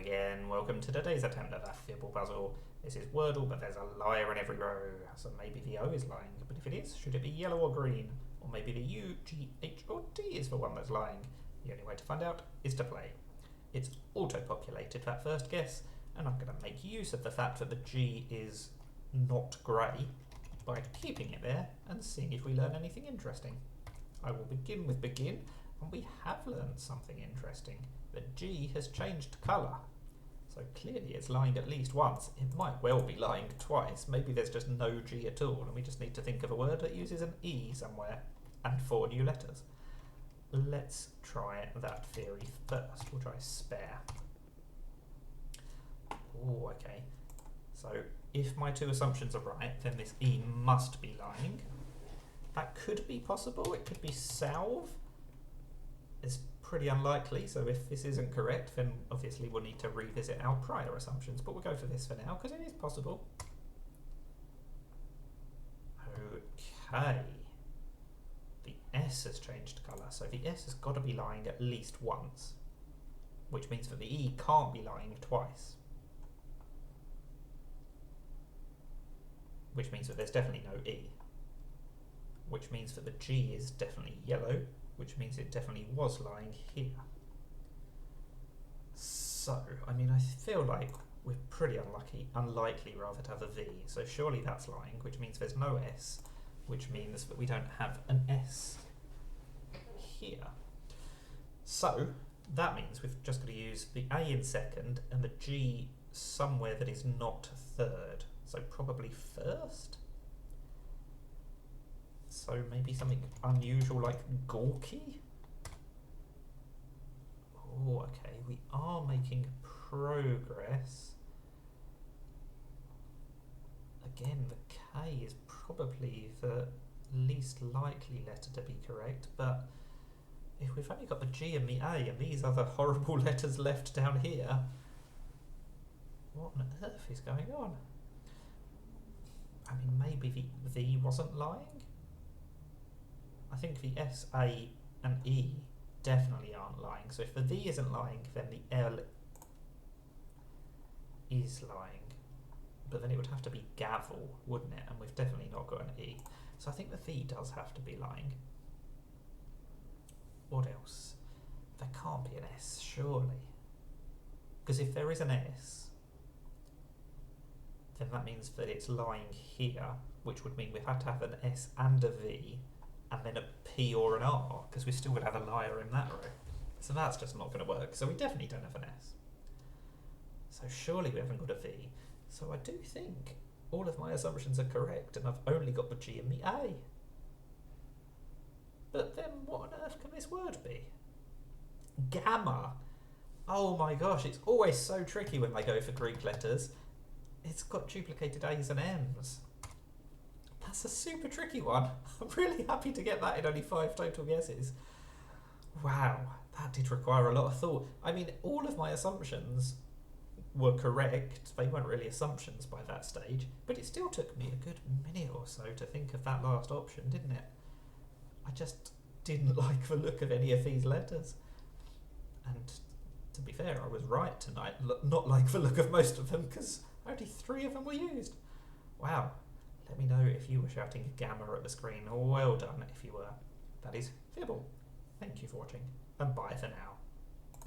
again, welcome to today's attempt at that Fibble puzzle. This is Wordle, but there's a liar in every row, so maybe the O is lying, but if it is, should it be yellow or green? Or maybe the U, G, H or T is the one that's lying. The only way to find out is to play. It's auto-populated, that first guess, and I'm going to make use of the fact that the G is not grey by keeping it there and seeing if we learn anything interesting. I will begin with begin, and we have learned something interesting. The G has changed colour. So clearly it's lying at least once. It might well be lying twice. Maybe there's just no G at all, and we just need to think of a word that uses an E somewhere and 4 new letters. Let's try that theory first. We'll try spare. Oh, okay. So if my two assumptions are right, then this E must be lying. That could be possible. It could be salve. It's pretty unlikely, so if this isn't correct, then obviously we'll need to revisit our prior assumptions, but we'll go for this for now, because it is possible. Okay. The S has changed colour, so the S has got to be lying at least once, which means that the E can't be lying twice. Which means that there's definitely no E. Which means that the G is definitely yellow, which means it definitely was lying here. So, I mean, I feel like we're pretty unlikely rather to have a V, so surely that's lying, which means there's no S, which means that we don't have an S here. So, that means we've just got to use the A in second and the G somewhere that is not third, so probably first? So maybe something unusual like gawky? Oh, okay, we are making progress. Again, the K is probably the least likely letter to be correct, but if we've only got the G and the A and these other horrible letters left down here, what on earth is going on? I mean, maybe the V wasn't lying? I think the S, A and E definitely aren't lying. So if the V isn't lying, then the L is lying. But then it would have to be gavel, wouldn't it? And we've definitely not got an E. So I think the V does have to be lying. What else? There can't be an S, surely. Because if there is an S, then that means that it's lying here, which would mean we have to have an S and a V, and then a P or an R, because we still would have a liar in that row. So that's just not going to work. So we definitely don't have an S. So surely we haven't got a V. So I do think all of my assumptions are correct, and I've only got the G and the A. But then what on earth can this word be? Gamma. Oh my gosh, it's always so tricky when they go for Greek letters. It's got duplicated A's and M's. That's a super tricky one. I'm really happy to get that in only 5 total guesses. Wow, that did require a lot of thought. I mean, all of my assumptions were correct. They weren't really assumptions by that stage, but it still took me a good minute or so to think of that last option, didn't it? I just didn't like the look of any of these letters. And to be fair, I was right tonight, not like the look of most of them, because only 3 of them were used. Wow. Let me know if you were shouting gamma at the screen. Well done if you were. That is Fibble. Thank you for watching, and bye for now.